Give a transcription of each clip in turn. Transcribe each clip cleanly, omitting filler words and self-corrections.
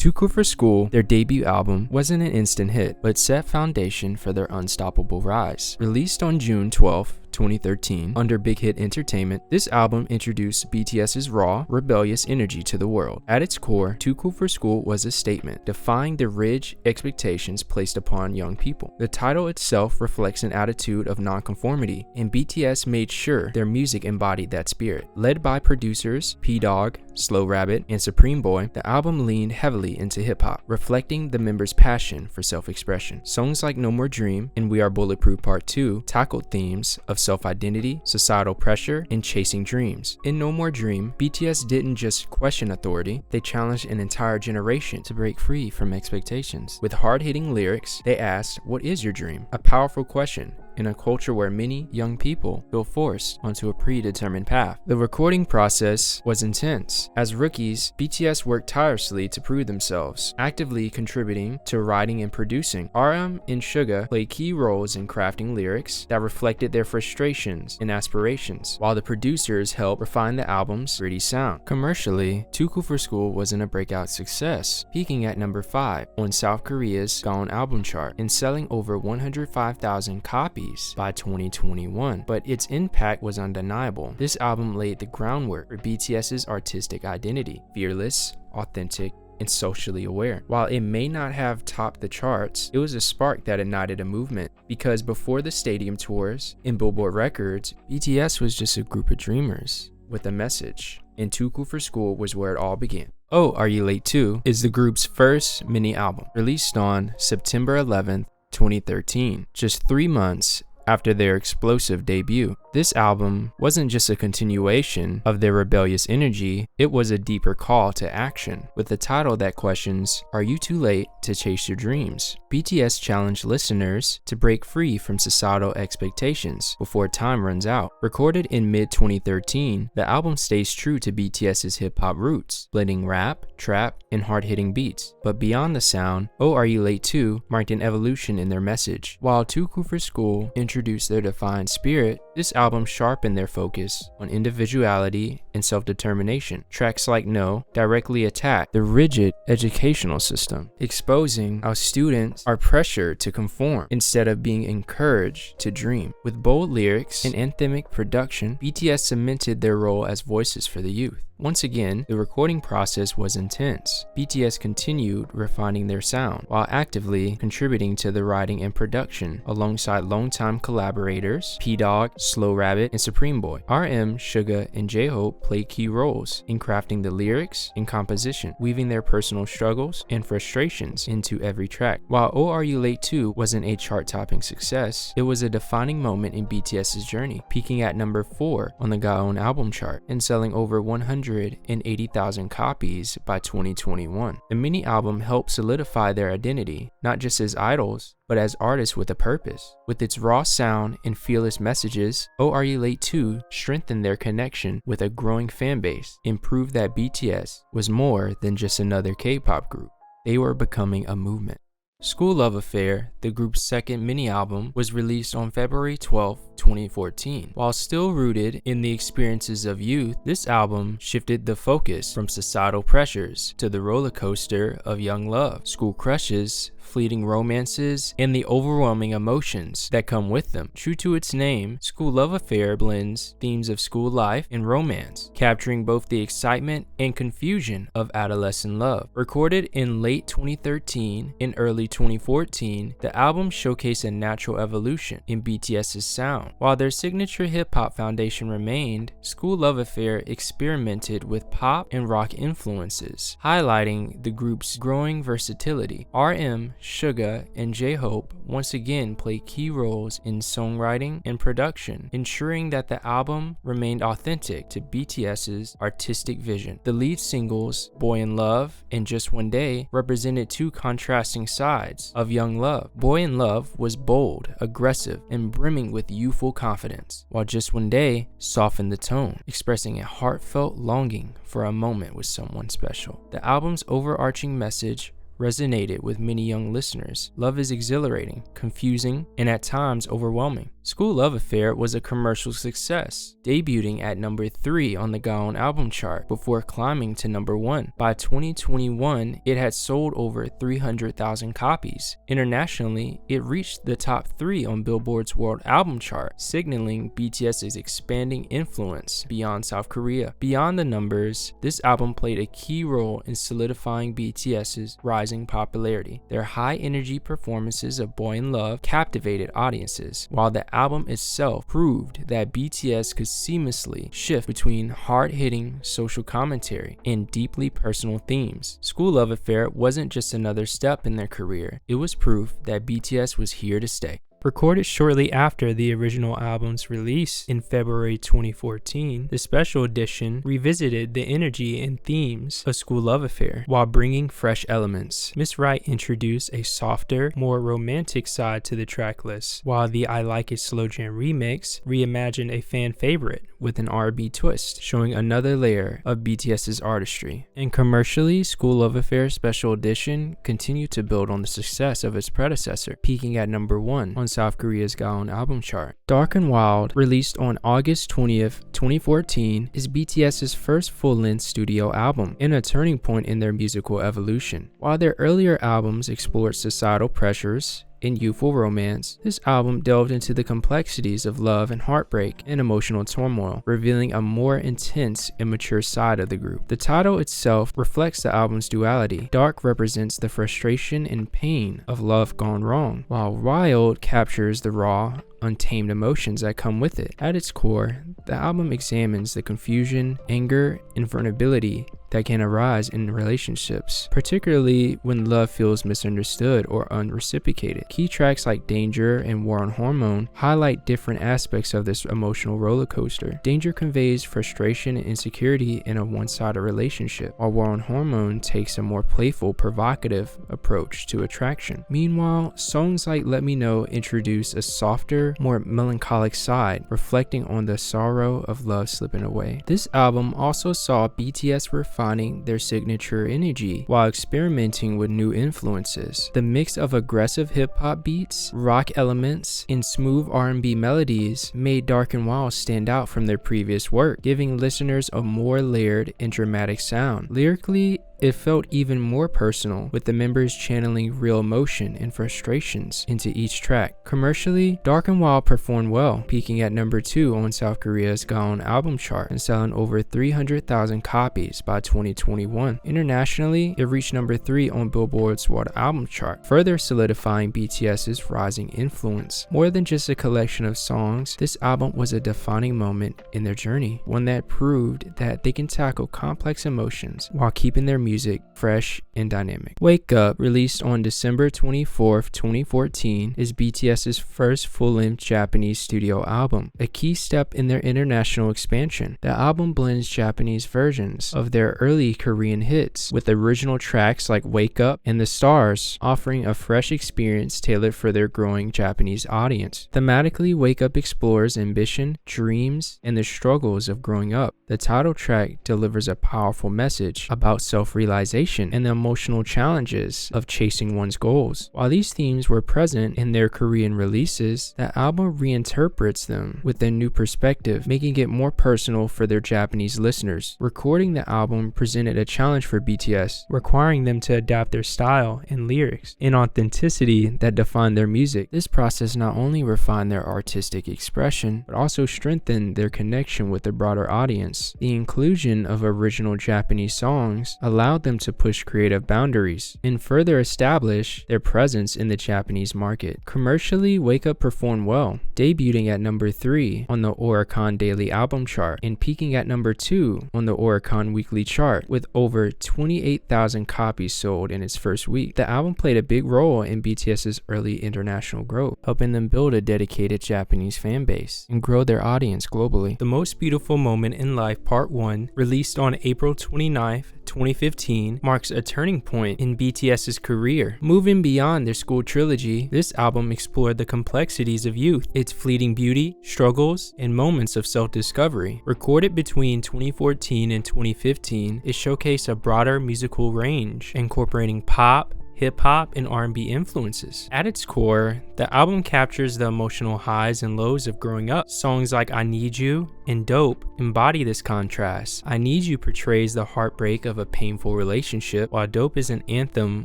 Too Cool for School, their debut album, wasn't an instant hit, but set foundation for their unstoppable rise. Released on June 12, 2013, under Big Hit Entertainment, this album introduced BTS's raw, rebellious energy to the world. At its core, Too Cool for School was a statement, defying the rigid expectations placed upon young people. The title itself reflects an attitude of nonconformity, and BTS made sure their music embodied that spirit. Led by producers P-Dog, Slow Rabbit, and Supreme Boy, the album leaned heavily into hip-hop, reflecting the members' passion for self-expression. Songs like No More Dream and We Are Bulletproof Part 2 tackled themes of self-identity, societal pressure, and chasing dreams. In No More Dream, BTS didn't just question authority, they challenged an entire generation to break free from expectations. With hard-hitting lyrics, they asked, "What is your dream?" A powerful question in a culture where many young people feel forced onto a predetermined path. The recording process was intense. As rookies, BTS worked tirelessly to prove themselves, actively contributing to writing and producing. RM and Suga played key roles in crafting lyrics that reflected their frustrations and aspirations, while the producers helped refine the album's gritty sound. Commercially, Too Cool for School wasn't a breakout success, peaking at number 5 on South Korea's SKOOL album chart and selling over 105,000 copies by 2021, but its impact was undeniable. This album laid the groundwork for BTS's artistic identity: fearless, authentic, and socially aware. While it may not have topped the charts, it was a spark that ignited a movement, because before the stadium tours and Billboard records, BTS was just a group of dreamers with a message, and Too Cool for School was where it all began. Oh, Are You Late Too is the group's first mini album, released on September 11th, 2013, just 3 months after their explosive debut. This album wasn't just a continuation of their rebellious energy, it was a deeper call to action. With a title that questions, "Are you too late to chase your dreams?" BTS challenged listeners to break free from societal expectations before time runs out. Recorded in mid-2013, the album stays true to BTS's hip-hop roots, blending rap, trap, and hard-hitting beats. But beyond the sound, Oh Are You Late Too marked an evolution in their message. While Too Cool for School introduced their defined spirit, this album sharpened their focus on individuality and self-determination. Tracks like No directly attack the rigid educational system, exposing how students are pressured to conform instead of being encouraged to dream. With bold lyrics and anthemic production, BTS cemented their role as voices for the youth. Once again, the recording process was intense. BTS continued refining their sound while actively contributing to the writing and production alongside longtime collaborators P-Dog, Slow Rabbit, and Supreme Boy. RM, Suga, and J-Hope played key roles in crafting the lyrics and composition, weaving their personal struggles and frustrations into every track. While Oh Are You Late Too wasn't a chart-topping success, it was a defining moment in BTS's journey, peaking at number 4 on the Gaon album chart and selling over 180,000 copies by 2021. The mini album helped solidify their identity, not just as idols, but as artists with a purpose. With its raw sound and fearless messages, Oh Are You Late Too strengthened their connection with a growing fan base and proved that BTS was more than just another K-pop group. They were becoming a movement. SKOOL Love Affair, the group's second mini-album, was released on February 12, 2014. While still rooted in the experiences of youth, this album shifted the focus from societal pressures to the roller coaster of young love, school crushes, fleeting romances, and the overwhelming emotions that come with them. True to its name, SKOOL Love Affair blends themes of school life and romance, capturing both the excitement and confusion of adolescent love. Recorded in late 2013 and early 2014, the album showcased a natural evolution in BTS's sound. While their signature hip-hop foundation remained, SKOOL Love Affair experimented with pop and rock influences, highlighting the group's growing versatility. RM, Suga, and J-Hope once again played key roles in songwriting and production, ensuring that the album remained authentic to BTS's artistic vision. The lead singles, Boy in Love and Just One Day, represented two contrasting sides of young love. Boy in Love was bold, aggressive, and brimming with youthful confidence, while Just One Day softened the tone, expressing a heartfelt longing for a moment with someone special. The album's overarching message resonated with many young listeners. Love is exhilarating, confusing, and at times overwhelming. SKOOL Love Affair was a commercial success, debuting at number 3 on the Gaon album chart before climbing to number 1. By 2021, it had sold over 300,000 copies. Internationally, it reached the top 3 on Billboard's World Album Chart, signaling BTS's expanding influence beyond South Korea. Beyond the numbers, this album played a key role in solidifying BTS's rising popularity. Their high-energy performances of Boy in Love captivated audiences, while the album itself proved that BTS could seamlessly shift between hard-hitting social commentary and deeply personal themes. SKOOL Love Affair wasn't just another step in their career, it was proof that BTS was here to stay. Recorded shortly after the original album's release in February 2014, the special edition revisited the energy and themes of SKOOL Love Affair while bringing fresh elements. Miss Wright introduced a softer, more romantic side to the track list, while the I Like It Slow Jam remix reimagined a fan favorite with an R&B twist, showing another layer of BTS's artistry. And commercially, SKOOL Love Affair Special Edition continued to build on the success of its predecessor, peaking at number 1 on South Korea's Gaon album chart. Dark and Wild, released on August 20th, 2014, is BTS's first full-length studio album and a turning point in their musical evolution. While their earlier albums explored societal pressures and youthful romance, this album delved into the complexities of love and heartbreak and emotional turmoil, revealing a more intense and mature side of the group. The title itself reflects the album's duality. Dark represents the frustration and pain of love gone wrong, while Wild captures the raw, untamed emotions that come with it. At its core, the album examines the confusion, anger, and vulnerability that can arise in relationships, particularly when love feels misunderstood or unreciprocated. Key tracks like Danger and War on Hormone highlight different aspects of this emotional roller coaster. Danger conveys frustration and insecurity in a one-sided relationship, while War on Hormone takes a more playful, provocative approach to attraction. Meanwhile, songs like Let Me Know introduce a softer, more melancholic side, reflecting on the sorrow of love slipping away. This album also saw BTS refine their signature energy while experimenting with new influences. The mix of aggressive hip-hop beats, rock elements, and smooth R&B melodies made Dark and Wild stand out from their previous work, giving listeners a more layered and dramatic sound. Lyrically, it felt even more personal, with the members channeling real emotion and frustrations into each track. Commercially, Dark and Wild performed well, peaking at number 2 on South Korea's Gaon album chart and selling over 300,000 copies by 2021. Internationally, it reached number 3 on Billboard's World Album Chart, further solidifying BTS's rising influence. More than just a collection of songs, this album was a defining moment in their journey, one that proved that they can tackle complex emotions while keeping their music fresh and dynamic. Wake Up, released on December 24th, 2014, is BTS's first full-length Japanese studio album, a key step in their international expansion. The album blends Japanese versions of their early Korean hits with original tracks like Wake Up and The Stars, offering a fresh experience tailored for their growing Japanese audience. Thematically, Wake Up explores ambition, dreams, and the struggles of growing up. The title track delivers a powerful message about self-realization and the emotional challenges of chasing one's goals. While these themes were present in their Korean releases, the album reinterprets them with a new perspective, making it more personal for their Japanese listeners. Recording the album presented a challenge for BTS, requiring them to adapt their style and lyrics and authenticity that defined their music. This process not only refined their artistic expression, but also strengthened their connection with the broader audience. The inclusion of original Japanese songs allowed them to push creative boundaries and further establish their presence in the Japanese market. Commercially, Wake Up performed well, debuting at number 3 on the Oricon Daily Album Chart and peaking at number 2 on the Oricon Weekly Chart with over 28,000 copies sold in its first week. The album played a big role in BTS's early international growth, helping them build a dedicated Japanese fan base and grow their audience globally. The Most Beautiful Moment in Life Part 1, released on April 29th, 2015, marks a turning point in BTS's career. Moving beyond their SKOOL trilogy, this album explored the complexities of youth, its fleeting beauty, struggles, and moments of self-discovery. Recorded between 2014 and 2015, it showcased a broader musical range, incorporating pop, hip-hop, and R&B influences. At its core, the album captures the emotional highs and lows of growing up. Songs like I Need You and Dope embody this contrast. I Need You portrays the heartbreak of a painful relationship, while Dope is an anthem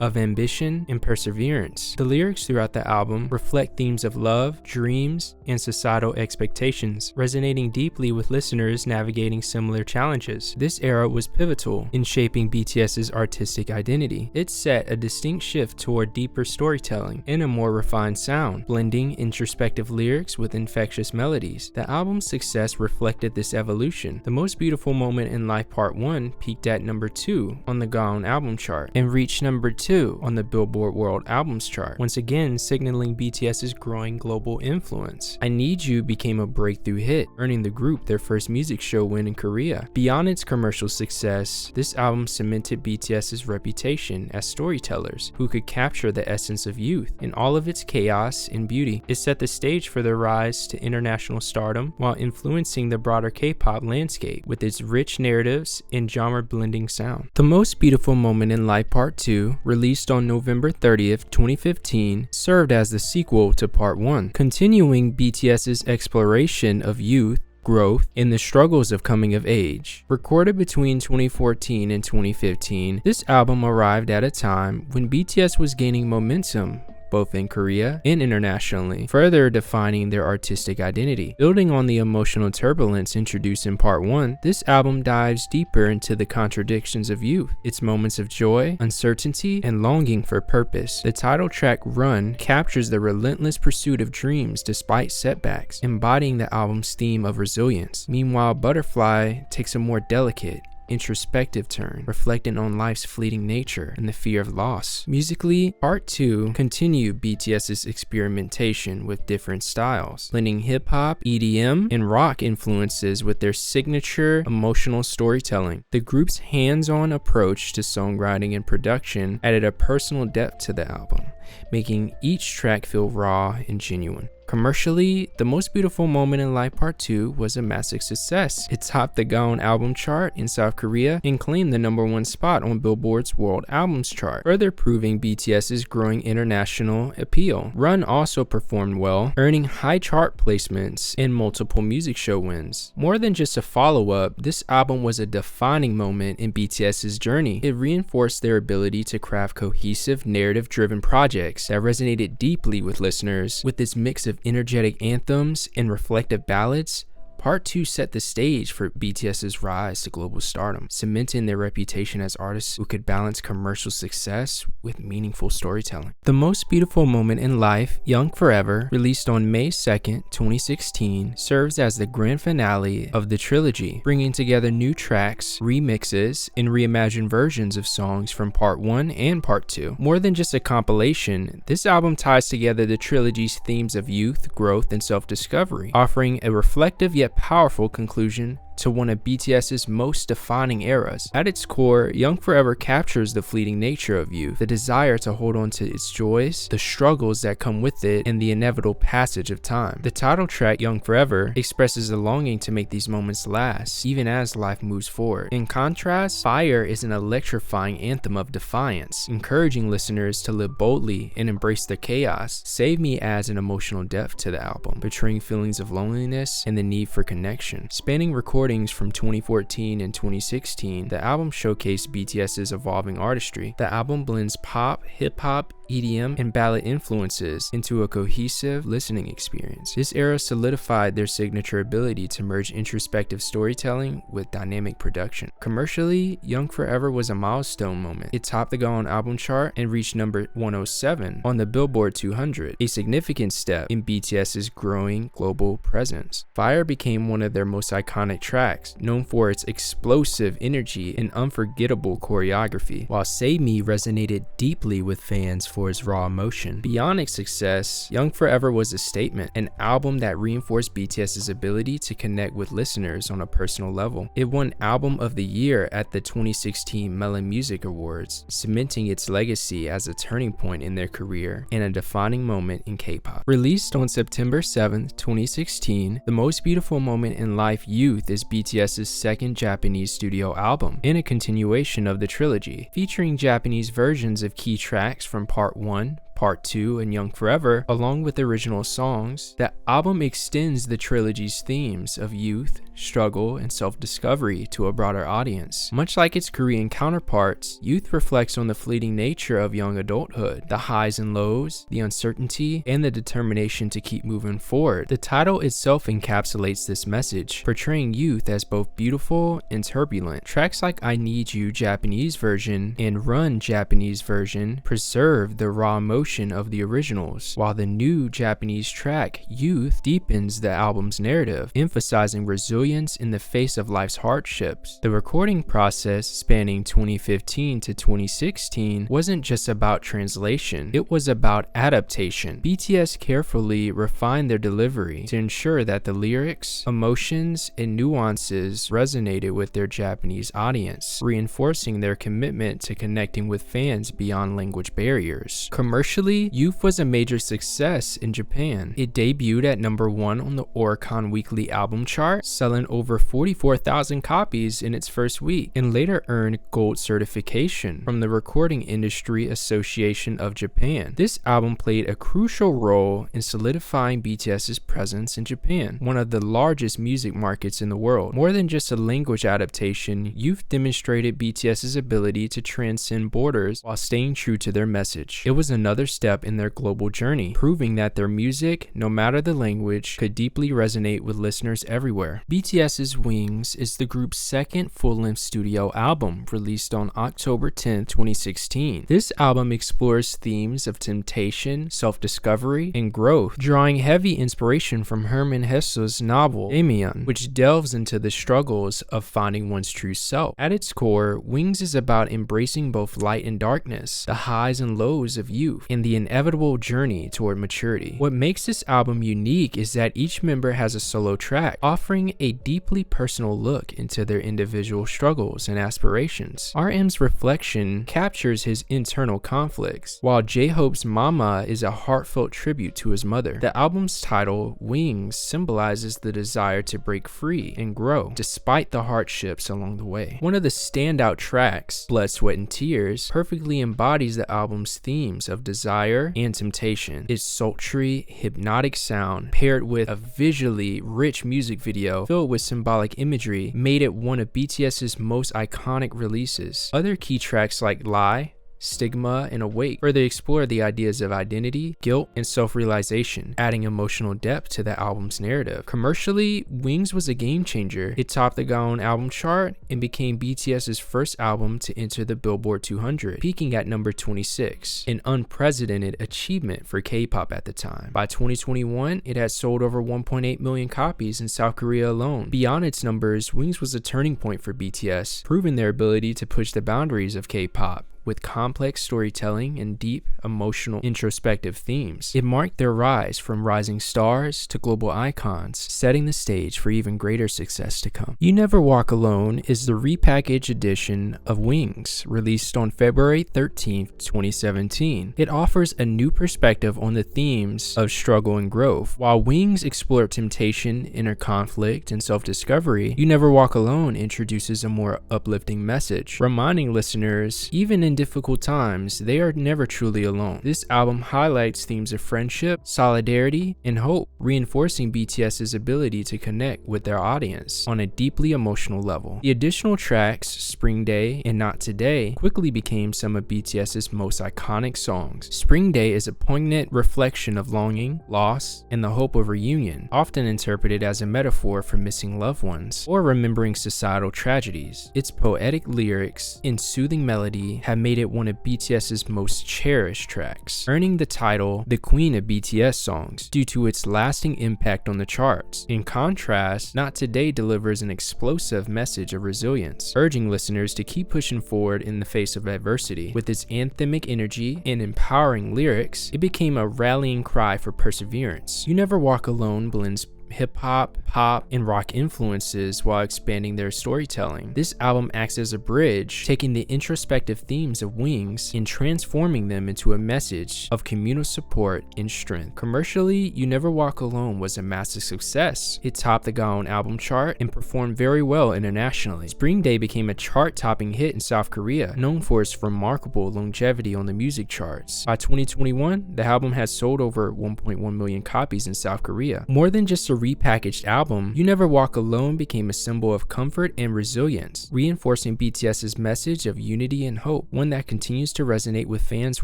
of ambition and perseverance. The lyrics throughout the album reflect themes of love, dreams, and societal expectations, resonating deeply with listeners navigating similar challenges. This era was pivotal in shaping BTS's artistic identity. It set a distinct shift toward deeper storytelling and a more refined sound, blending introspective lyrics with infectious melodies. The album's success reflected this evolution. The Most Beautiful Moment in Life Part 1 peaked at number 2 on the GAON album chart and reached number 2 on the Billboard World Albums chart, once again signaling BTS's growing global influence. I Need You became a breakthrough hit, earning the group their first music show win in Korea. Beyond its commercial success, this album cemented BTS's reputation as storytellers who could capture the essence of youth in all of its chaos and beauty. It set the stage for their rise to international stardom while influencing the broader K-pop landscape with its rich narratives and genre-blending sound. The Most Beautiful Moment in Life Part 2, released on November 30th, 2015, served as the sequel to Part 1, continuing BTS's exploration of youth, growth, and the struggles of coming of age. Recorded between 2014 and 2015, this album arrived at a time when BTS was gaining momentum both in Korea and internationally, further defining their artistic identity. Building on the emotional turbulence introduced in Part 1, this album dives deeper into the contradictions of youth, its moments of joy, uncertainty, and longing for purpose. The title track, Run, captures the relentless pursuit of dreams despite setbacks, embodying the album's theme of resilience. Meanwhile, Butterfly takes a more delicate, introspective turn, reflecting on life's fleeting nature and the fear of loss. Musically, Part 2 continued BTS's experimentation with different styles, blending hip-hop, EDM, and rock influences with their signature emotional storytelling. The group's hands-on approach to songwriting and production added a personal depth to the album, making each track feel raw and genuine. Commercially, The Most Beautiful Moment in Life Part 2 was a massive success. It topped the GAON album chart in South Korea and claimed the #1 spot on Billboard's World Albums chart, further proving BTS's growing international appeal. Run also performed well, earning high chart placements and multiple music show wins. More than just a follow-up, this album was a defining moment in BTS's journey. It reinforced their ability to craft cohesive, narrative-driven projects that resonated deeply with listeners. With its mix of energetic anthems and reflective ballads, Part 2 set the stage for BTS's rise to global stardom, cementing their reputation as artists who could balance commercial success with meaningful storytelling. The Most Beautiful Moment in Life, Young Forever, released on May 2nd, 2016, serves as the grand finale of the trilogy, bringing together new tracks, remixes, and reimagined versions of songs from Part 1 and Part 2. More than just a compilation, this album ties together the trilogy's themes of youth, growth, and self-discovery, offering a reflective yet powerful conclusion to one of BTS's most defining eras. At its core, Young Forever captures the fleeting nature of youth, the desire to hold on to its joys, the struggles that come with it, and the inevitable passage of time. The title track, Young Forever, expresses a longing to make these moments last, even as life moves forward. In contrast, Fire is an electrifying anthem of defiance, encouraging listeners to live boldly and embrace the chaos. Save Me adds an emotional depth to the album, portraying feelings of loneliness and the need for connection. Spanning recordings from 2014 and 2016, the album showcased BTS's evolving artistry. The album blends pop, hip-hop, EDM, and ballad influences into a cohesive listening experience. This era solidified their signature ability to merge introspective storytelling with dynamic production. Commercially, Young Forever was a milestone moment. It topped the GAON album chart and reached number 107 on the Billboard 200, a significant step in BTS's growing global presence. Fire became one of their most iconic tracks, known for its explosive energy and unforgettable choreography, while Save Me resonated deeply with fans for its raw emotion. Beyond its success, Young Forever was a statement, an album that reinforced BTS's ability to connect with listeners on a personal level. It won Album of the Year at the 2016 Melon Music Awards, cementing its legacy as a turning point in their career and a defining moment in K-pop. Released on September 7, 2016, The Most Beautiful Moment in Life Youth is BTS's second Japanese studio album and a continuation of the trilogy, featuring Japanese versions of key tracks from Part 1, Part 2, and Young Forever, along with original songs. The album extends the trilogy's themes of youth, struggle, and self-discovery to a broader audience. Much like its Korean counterparts, Youth reflects on the fleeting nature of young adulthood, the highs and lows, the uncertainty, and the determination to keep moving forward. The title itself encapsulates this message, portraying youth as both beautiful and turbulent. Tracks like I Need You Japanese version and Run Japanese version preserve the raw emotion of the originals, while the new Japanese track, Youth, deepens the album's narrative, emphasizing resilience in the face of life's hardships. The recording process, spanning 2015 to 2016, wasn't just about translation, it was about adaptation. BTS carefully refined their delivery to ensure that the lyrics, emotions, and nuances resonated with their Japanese audience, reinforcing their commitment to connecting with fans beyond language barriers. Commercially, Youth was a major success in Japan. It debuted at number 1 on the Oricon Weekly Album Chart, selling over 44,000 copies in its first week, and later earned gold certification from the Recording Industry Association of Japan. This album played a crucial role in solidifying BTS's presence in Japan, one of the largest music markets in the world. More than just a language adaptation, Youth demonstrated BTS's ability to transcend borders while staying true to their message. It was another step in their global journey, proving that their music, no matter the language, could deeply resonate with listeners everywhere. BTS's Wings is the group's second full-length studio album, released on October 10, 2016. This album explores themes of temptation, self-discovery, and growth, drawing heavy inspiration from Hermann Hesse's novel Damien, which delves into the struggles of finding one's true self. At its core, Wings is about embracing both light and darkness, the highs and lows of youth, and the inevitable journey toward maturity. What makes this album unique is that each member has a solo track, offering a deeply personal look into their individual struggles and aspirations. RM's Reflection captures his internal conflicts, while J-Hope's Mama is a heartfelt tribute to his mother. The album's title, Wings, symbolizes the desire to break free and grow, despite the hardships along the way. One of the standout tracks, Blood, Sweat, and Tears, perfectly embodies the album's themes of desire and temptation. Its sultry, hypnotic sound, paired with a visually rich music video filled with symbolic imagery, made it one of BTS's most iconic releases. Other key tracks like Lie, Stigma, and Awake further explore the ideas of identity, guilt, and self-realization, adding emotional depth to the album's narrative. Commercially, Wings was a game changer. It topped the Gaon album chart and became BTS's first album to enter the Billboard 200, peaking at number 26, an unprecedented achievement for K-pop at the time. By 2021, it had sold over 1.8 million copies in South Korea alone. Beyond its numbers, Wings was a turning point for BTS, proving their ability to push the boundaries of K-pop with complex storytelling and deep, emotional, introspective themes. It marked their rise from rising stars to global icons, setting the stage for even greater success to come. You Never Walk Alone is the repackaged edition of Wings, released on February 13, 2017. It offers a new perspective on the themes of struggle and growth. While Wings explored temptation, inner conflict, and self-discovery, You Never Walk Alone introduces a more uplifting message, reminding listeners, even in difficult times, they are never truly alone. This album highlights themes of friendship, solidarity, and hope, reinforcing BTS's ability to connect with their audience on a deeply emotional level. The additional tracks, Spring Day and Not Today, quickly became some of BTS's most iconic songs. Spring Day is a poignant reflection of longing, loss, and the hope of reunion, often interpreted as a metaphor for missing loved ones or remembering societal tragedies. Its poetic lyrics and soothing melody have made it one of BTS's most cherished tracks, earning the title the Queen of BTS songs due to its lasting impact on the charts. In contrast, Not Today delivers an explosive message of resilience, urging listeners to keep pushing forward in the face of adversity. With its anthemic energy and empowering lyrics, it became a rallying cry for perseverance. You Never Walk Alone blends hip-hop, pop, and rock influences while expanding their storytelling. This album acts as a bridge, taking the introspective themes of Wings and transforming them into a message of communal support and strength. Commercially, You Never Walk Alone was a massive success. It topped the Gaon album chart and performed very well internationally. Spring Day became a chart-topping hit in South Korea, known for its remarkable longevity on the music charts. By 2021, the album has sold over 1.1 million copies in South Korea. More than just a repackaged album, You Never Walk Alone became a symbol of comfort and resilience, reinforcing BTS's message of unity and hope, one that continues to resonate with fans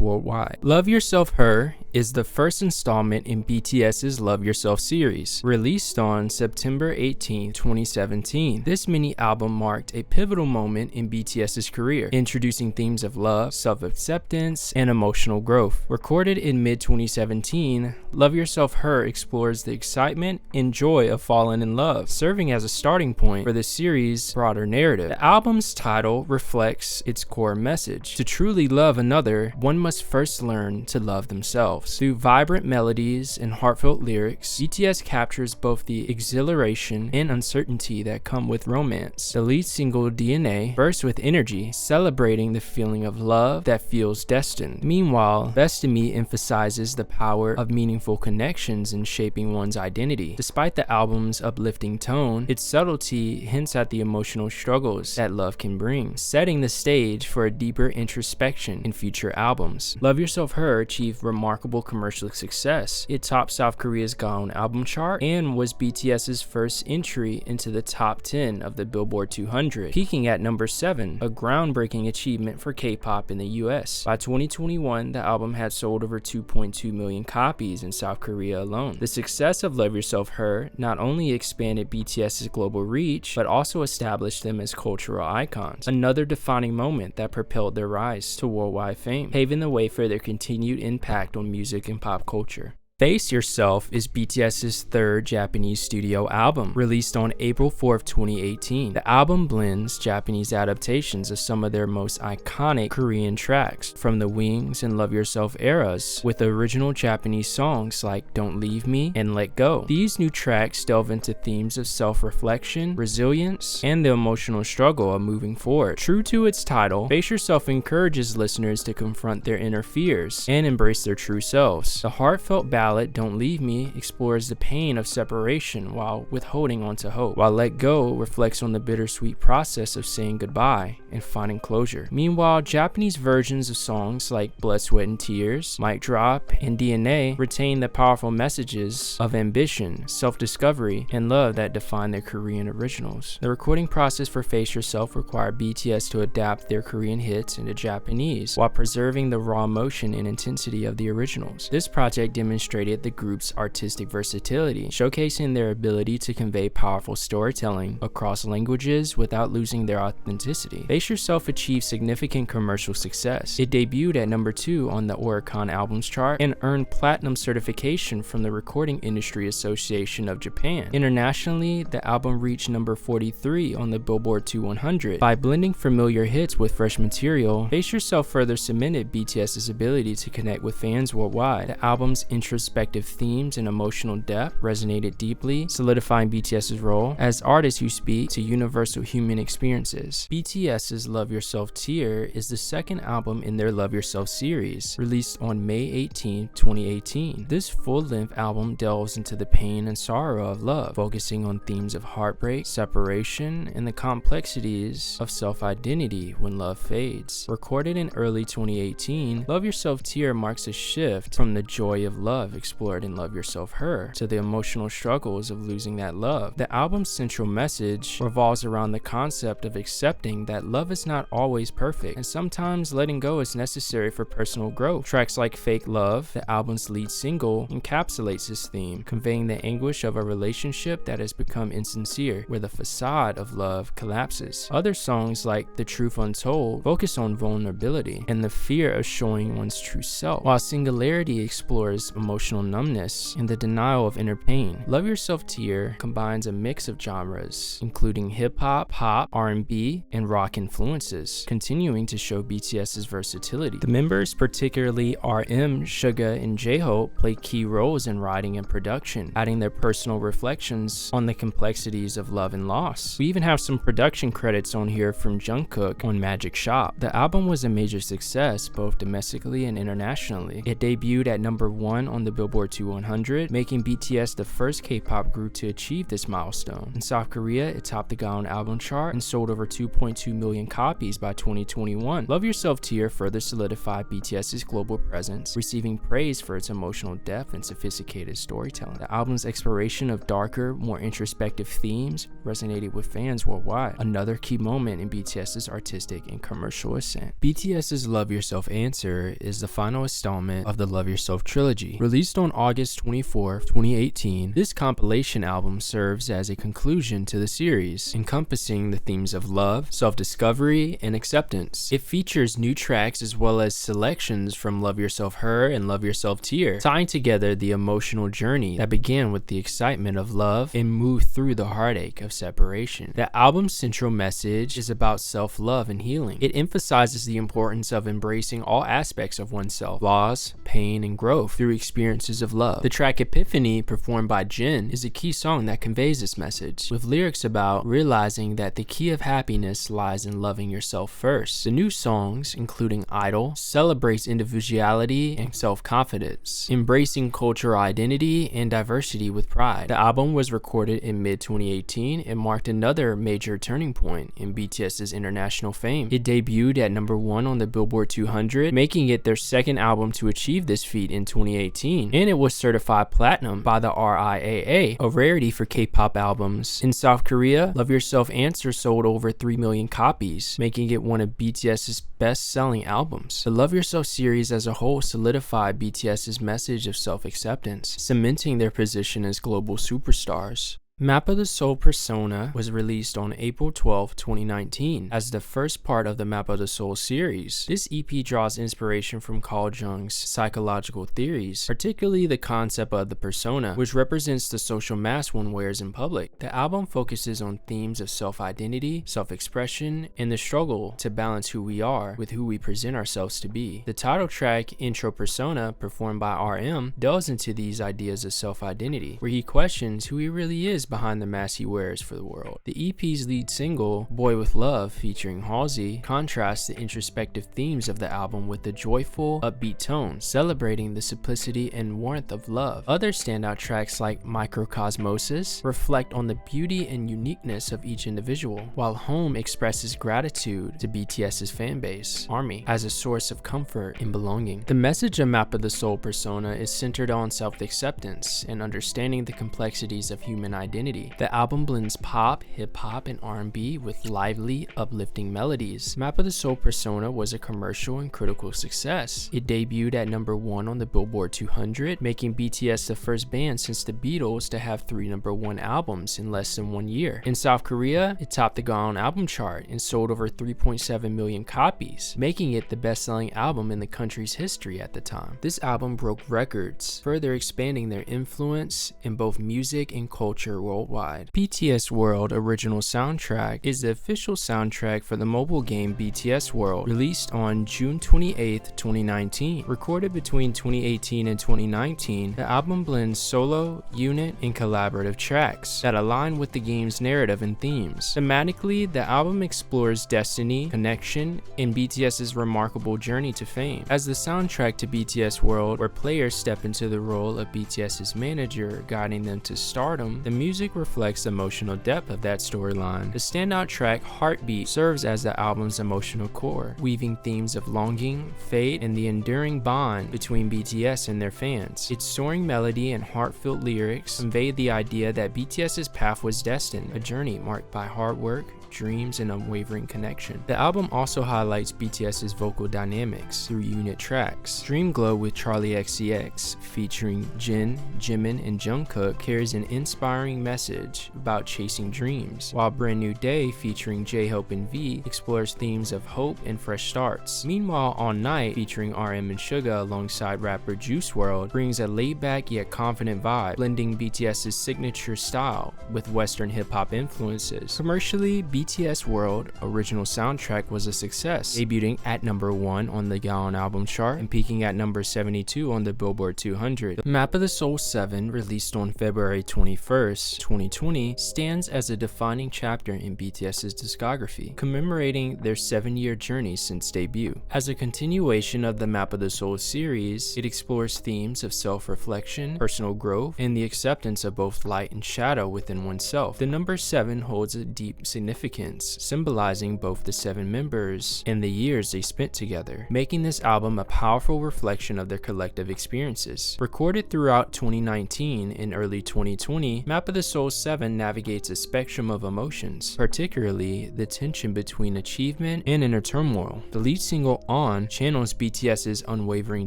worldwide. Love Yourself Her is the first installment in BTS's Love Yourself series, released on September 18, 2017. This mini-album marked a pivotal moment in BTS's career, introducing themes of love, self-acceptance, and emotional growth. Recorded in mid-2017, Love Yourself Her explores the excitement and joy of falling in love, serving as a starting point for the series' broader narrative. The album's title reflects its core message. To truly love another, one must first learn to love themselves. Through vibrant melodies and heartfelt lyrics, BTS captures both the exhilaration and uncertainty that come with romance. The lead single, DNA, bursts with energy, celebrating the feeling of love that feels destined. Meanwhile, Best of Me emphasizes the power of meaningful connections in shaping one's identity. Despite the album's uplifting tone, its subtlety hints at the emotional struggles that love can bring, setting the stage for a deeper introspection in future albums. Love Yourself Her achieved remarkable commercial success. It topped South Korea's Gaon album chart and was BTS's first entry into the top 10 of the Billboard 200, peaking at number 7, a groundbreaking achievement for K-pop in the US. By 2021, the album had sold over 2.2 million copies in South Korea alone. The success of Love Yourself Her not only expanded BTS's global reach, but also established them as cultural icons, another defining moment that propelled their rise to worldwide fame, paving the way for their continued impact on music and pop culture. Face Yourself is BTS's third Japanese studio album, released on April 4th, 2018. The album blends Japanese adaptations of some of their most iconic Korean tracks from the Wings and Love Yourself eras, with original Japanese songs like Don't Leave Me and Let Go. These new tracks delve into themes of self-reflection, resilience, and the emotional struggle of moving forward. True to its title, Face Yourself encourages listeners to confront their inner fears and embrace their true selves. The heartfelt ballad Don't Leave Me explores the pain of separation while withholding onto hope, while Let Go reflects on the bittersweet process of saying goodbye and finding closure. Meanwhile, Japanese versions of songs like Blood, Sweat, and Tears, Mic Drop, and DNA retain the powerful messages of ambition, self-discovery, and love that define their Korean originals. The recording process for Face Yourself required BTS to adapt their Korean hits into Japanese while preserving the raw emotion and intensity of the originals. This project demonstrated the group's artistic versatility, showcasing their ability to convey powerful storytelling across languages without losing their authenticity. Face Yourself achieved significant commercial success. It debuted at number 2 on the Oricon albums chart and earned platinum certification from the Recording Industry Association of Japan. Internationally, the album reached number 43 on the Billboard 200. By blending familiar hits with fresh material, Face Yourself further cemented BTS's ability to connect with fans worldwide. The album's introspective themes and emotional depth resonated deeply, solidifying BTS's role as artists who speak to universal human experiences. BTS's Love Yourself Tear is the second album in their Love Yourself series, released on May 18, 2018. This full-length album delves into the pain and sorrow of love, focusing on themes of heartbreak, separation, and the complexities of self-identity when love fades. Recorded in early 2018, Love Yourself Tear marks a shift from the joy of love love explored in Love Yourself Her to the emotional struggles of losing that love. The album's central message revolves around the concept of accepting that love is not always perfect, and sometimes letting go is necessary for personal growth. Tracks like Fake Love, the album's lead single, encapsulates this theme, conveying the anguish of a relationship that has become insincere, where the facade of love collapses. Other songs like The Truth Untold focus on vulnerability and the fear of showing one's true self, while Singularity explores emotional numbness and the denial of inner pain. Love Yourself Tear combines a mix of genres, including hip-hop, pop, R&B, and rock influences, continuing to show BTS's versatility. The members, particularly RM, Suga, and J-Hope, play key roles in writing and production, adding their personal reflections on the complexities of love and loss. We even have some production credits on here from Jungkook on Magic Shop. The album was a major success both domestically and internationally. It debuted at number 1 on the Billboard 200, making BTS the first K-pop group to achieve this milestone. In South Korea, it topped the Gaon album chart and sold over 2.2 million copies by 2021. Love Yourself Tear further solidified BTS's global presence, receiving praise for its emotional depth and sophisticated storytelling. The album's exploration of darker, more introspective themes resonated with fans worldwide, another key moment in BTS's artistic and commercial ascent. BTS's Love Yourself Answer is the final installment of the Love Yourself trilogy. Released on August 24, 2018, this compilation album serves as a conclusion to the series, encompassing the themes of love, self-discovery, and acceptance. It features new tracks as well as selections from Love Yourself Her and Love Yourself Tear, tying together the emotional journey that began with the excitement of love and moved through the heartache of separation. The album's central message is about self-love and healing. It emphasizes the importance of embracing all aspects of oneself, loss, pain, and growth through experiences of love. The track Epiphany, performed by Jin, is a key song that conveys this message, with lyrics about realizing that the key of happiness lies in loving yourself first. The new songs, including Idol, celebrates individuality and self-confidence, embracing cultural identity and diversity with pride. The album was recorded in mid-2018 and marked another major turning point in BTS's international fame. It debuted at number 1 on the Billboard 200, making it their second album to achieve this feat in 2018, and it was certified platinum by the RIAA, a rarity for K-pop albums. In South Korea, Love Yourself Answer sold over 3 million copies, making it one of BTS's best-selling albums. The Love Yourself series as a whole solidified BTS's message of self-acceptance, cementing their position as global superstars. Map of the Soul Persona was released on April 12, 2019, as the first part of the Map of the Soul series. This EP draws inspiration from Carl Jung's psychological theories, particularly the concept of the persona, which represents the social mask one wears in public. The album focuses on themes of self-identity, self-expression, and the struggle to balance who we are with who we present ourselves to be. The title track, Intro Persona, performed by RM, delves into these ideas of self-identity, where he questions who he really is behind the mask he wears for the world. The EP's lead single, Boy With Love, featuring Halsey, contrasts the introspective themes of the album with the joyful, upbeat tones, celebrating the simplicity and warmth of love. Other standout tracks like Microcosmosis reflect on the beauty and uniqueness of each individual, while Home expresses gratitude to BTS's fanbase, ARMY, as a source of comfort and belonging. The message of Map of the Soul Persona is centered on self-acceptance and understanding the complexities of human identity. The album blends pop, hip-hop, and R&B with lively, uplifting melodies. Map of the Soul Persona was a commercial and critical success. It debuted at number 1 on the Billboard 200, making BTS the first band since the Beatles to have 3 number 1 albums in less than 1 year. In South Korea, it topped the Gaon album chart and sold over 3.7 million copies, making it the best-selling album in the country's history at the time. This album broke records, further expanding their influence in both music and culture worldwide. BTS World original soundtrack is the official soundtrack for the mobile game BTS World, released on June 28, 2019. Recorded between 2018 and 2019, the album blends solo, unit, and collaborative tracks that align with the game's narrative and themes. Thematically, the album explores destiny, connection, and BTS's remarkable journey to fame. As the soundtrack to BTS World, where players step into the role of BTS's manager, guiding them to stardom, the music music reflects the emotional depth of that storyline. The standout track, Heartbeat, serves as the album's emotional core, weaving themes of longing, fate, and the enduring bond between BTS and their fans. Its soaring melody and heartfelt lyrics convey the idea that BTS's path was destined, a journey marked by hard work, dreams, and unwavering connection. The album also highlights BTS's vocal dynamics through unit tracks. Dream Glow with Charlie XCX featuring Jin, Jimin, and Jungkook carries an inspiring message about chasing dreams, while Brand New Day featuring J-Hope and V explores themes of hope and fresh starts. Meanwhile, All Night featuring RM and Suga alongside rapper Juice WRLD brings a laid-back yet confident vibe, blending BTS's signature style with Western hip-hop influences. Commercially, BTS World original soundtrack was a success, debuting at number 1 on the Gaon album chart and peaking at number 72 on the Billboard 200. Map of the Soul 7, released on February 21st, 2020, stands as a defining chapter in BTS's discography, commemorating their 7-year journey since debut. As a continuation of the Map of the Soul series, it explores themes of self-reflection, personal growth, and the acceptance of both light and shadow within oneself. The number 7 holds a deep significance, symbolizing both the 7 members and the years they spent together, making this album a powerful reflection of their collective experiences. Recorded throughout 2019 and early 2020, Map of the Soul 7 navigates a spectrum of emotions, particularly the tension between achievement and inner turmoil. The lead single, On, channels BTS's unwavering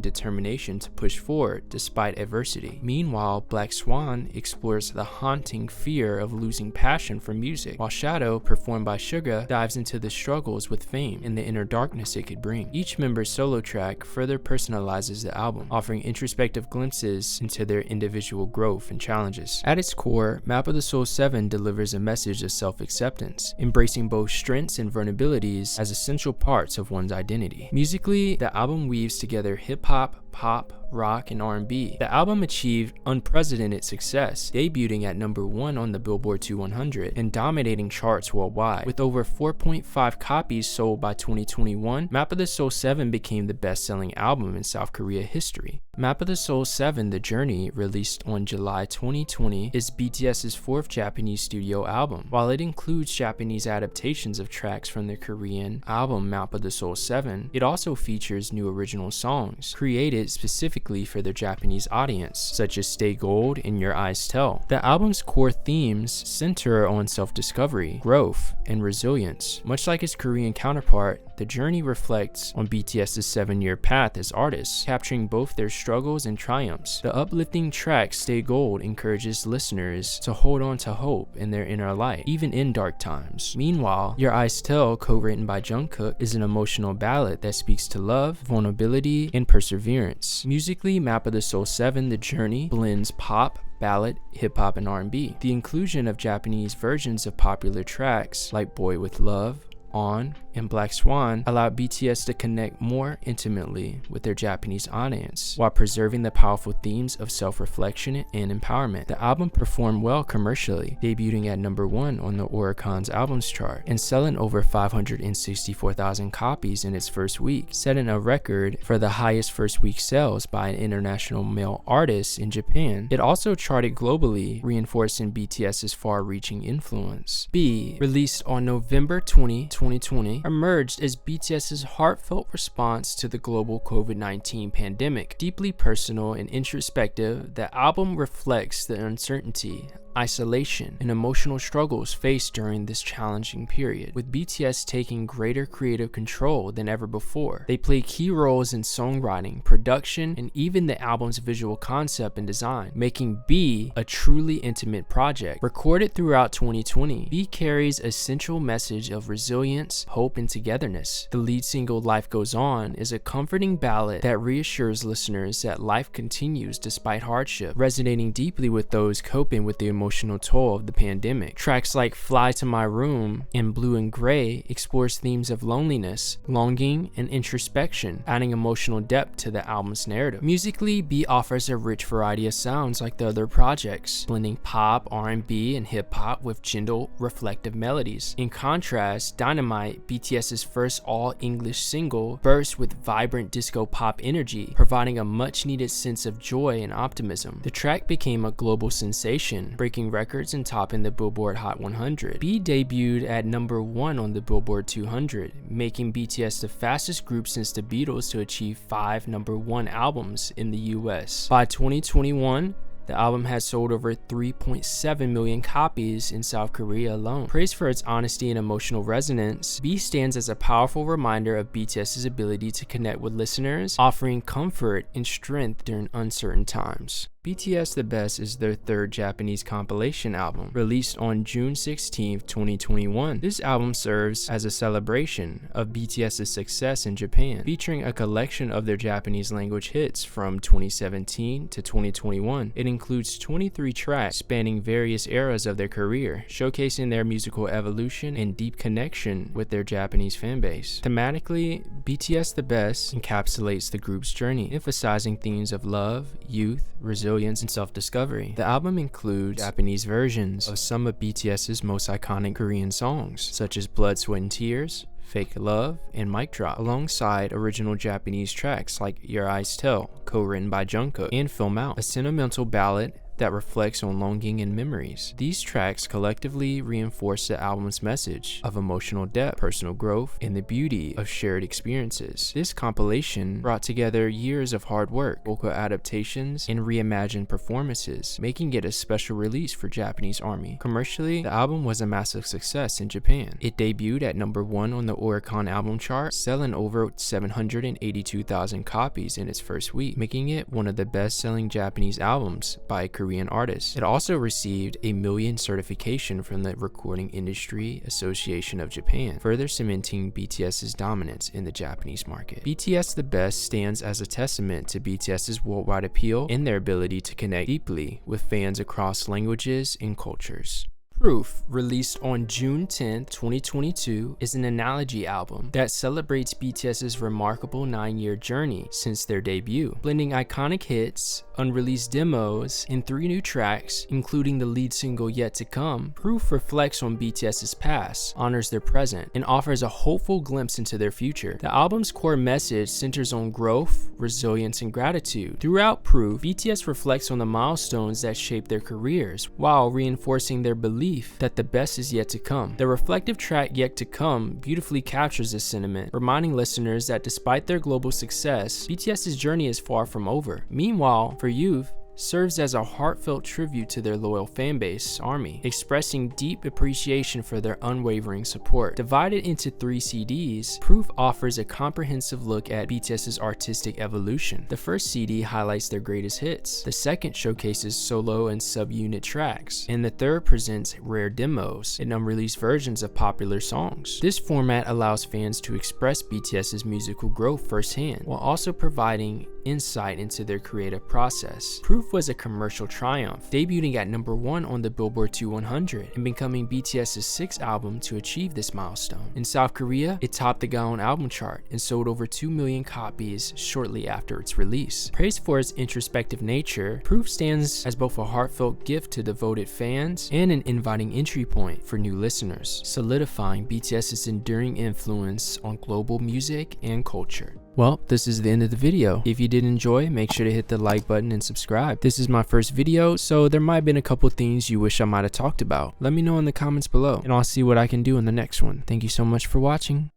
determination to push forward despite adversity. Meanwhile, Black Swan explores the haunting fear of losing passion for music, while Shadow, performed by Suga, dives into the struggles with fame and the inner darkness it could bring. Each member's solo track further personalizes the album, offering introspective glimpses into their individual growth and challenges. At its core, Map of the Soul 7 delivers a message of self-acceptance, embracing both strengths and vulnerabilities as essential parts of one's identity. Musically, the album weaves together hip-hop, pop, rock, and R&B. The album achieved unprecedented success, debuting at number 1 on the Billboard 200 and dominating charts worldwide. With over 4.5 copies sold by 2021, Map of the Soul 7 became the best-selling album in South Korea history. Map of the Soul 7, The Journey, released on July 2020, is BTS's 4th Japanese studio album. While it includes Japanese adaptations of tracks from their Korean album Map of the Soul 7, it also features new original songs, created specifically for their Japanese audience, such as Stay Gold and Your Eyes Tell. The album's core themes center on self-discovery, growth, and resilience. Much like its Korean counterpart, The Journey reflects on BTS's 7-year path as artists, capturing both their struggles and triumphs. The uplifting track Stay Gold encourages listeners to hold on to hope in their inner light, even in dark times. Meanwhile, Your Eyes Tell, co-written by Jungkook, is an emotional ballad that speaks to love, vulnerability, and perseverance. Musically, Map of the Soul 7, The Journey, blends pop, ballad, hip-hop, and R&B. The inclusion of Japanese versions of popular tracks like Boy With Love, On, and Black Swan allowed BTS to connect more intimately with their Japanese audience while preserving the powerful themes of self-reflection and empowerment. The album performed well commercially, debuting at number 1 on the Oricon's albums chart and selling over 564,000 copies in its first week, setting a record for the highest first week sales by an international male artist in Japan. It also charted globally, reinforcing BTS's far-reaching influence. B, released on November 20, 2020, emerged as BTS's heartfelt response to the global COVID-19 pandemic. Deeply personal and introspective, the album reflects the uncertainty, isolation, and emotional struggles faced during this challenging period, with BTS taking greater creative control than ever before. They play key roles in songwriting, production, and even the album's visual concept and design, making B a truly intimate project. Recorded throughout 2020, B carries a central message of resilience, hope, and togetherness. The lead single, Life Goes On, is a comforting ballad that reassures listeners that life continues despite hardship, resonating deeply with those coping with the emotional toll of the pandemic. Tracks like Fly to My Room and Blue and Gray explores themes of loneliness, longing, and introspection, adding emotional depth to the album's narrative. Musically, B offers a rich variety of sounds like the other projects, blending pop, R&B, and hip-hop with gentle, reflective melodies. In contrast, Dynamite, BTS's first all-English single, bursts with vibrant disco pop energy, providing a much-needed sense of joy and optimism. The track became a global sensation, breaking breaking records and topping the Billboard Hot 100. B debuted at number 1 on the Billboard 200, making BTS the fastest group since the Beatles to achieve 5 number 1 albums in the US. By 2021, the album has sold over 3.7 million copies in South Korea alone. Praised for its honesty and emotional resonance, B stands as a powerful reminder of BTS's ability to connect with listeners, offering comfort and strength during uncertain times. BTS The Best is their third Japanese compilation album, released on June 16, 2021. This album serves as a celebration of BTS's success in Japan, featuring a collection of their Japanese language hits from 2017 to 2021. It includes 23 tracks spanning various eras of their career, showcasing their musical evolution and deep connection with their Japanese fanbase. Thematically, BTS The Best encapsulates the group's journey, emphasizing themes of love, youth, resilience, and self-discovery. The album includes Japanese versions of some of BTS's most iconic Korean songs, such as Blood, Sweat and Tears, Fake Love, and Mic Drop, alongside original Japanese tracks like Your Eyes Tell, co-written by Jungkook, and Film Out, a sentimental ballad that reflects on longing and memories. These tracks collectively reinforce the album's message of emotional depth, personal growth, and the beauty of shared experiences. This compilation brought together years of hard work, vocal adaptations, and reimagined performances, making it a special release for Japanese ARMY. Commercially, the album was a massive success in Japan. It debuted at number 1 on the Oricon album chart, selling over 782,000 copies in its first week, making it one of the best-selling Japanese albums by a Korean artists. It also received a million certification from the Recording Industry Association of Japan, further cementing BTS's dominance in the Japanese market. BTS The Best stands as a testament to BTS's worldwide appeal and their ability to connect deeply with fans across languages and cultures. Proof, released on June 10, 2022, is an anthology album that celebrates BTS's remarkable 9-year journey since their debut. Blending iconic hits, unreleased demos, and 3 new tracks, including the lead single Yet to Come, Proof reflects on BTS's past, honors their present, and offers a hopeful glimpse into their future. The album's core message centers on growth, resilience, and gratitude. Throughout Proof, BTS reflects on the milestones that shaped their careers, while reinforcing their belief that the best is yet to come. The reflective track Yet to Come beautifully captures this sentiment, reminding listeners that despite their global success, BTS's journey is far from over. Meanwhile, for youth, serves as a heartfelt tribute to their loyal fanbase, ARMY, expressing deep appreciation for their unwavering support. Divided into 3 CDs, Proof offers a comprehensive look at BTS's artistic evolution. The first CD highlights their greatest hits, the second showcases solo and subunit tracks, and the third presents rare demos and unreleased versions of popular songs. This format allows fans to express BTS's musical growth firsthand, while also providing insight into their creative process. Proof was a commercial triumph, debuting at number 1 on the Billboard 200 and becoming BTS's 6th album to achieve this milestone. In South Korea, it topped the Gaon album chart and sold over 2 million copies shortly after its release. Praised for its introspective nature, Proof stands as both a heartfelt gift to devoted fans and an inviting entry point for new listeners, solidifying BTS's enduring influence on global music and culture. Well, this is the end of the video. If you did enjoy, make sure to hit the like button and subscribe. This is my first video, so there might have been a couple things you wish I might have talked about. Let me know in the comments below, and I'll see what I can do in the next one. Thank you so much for watching.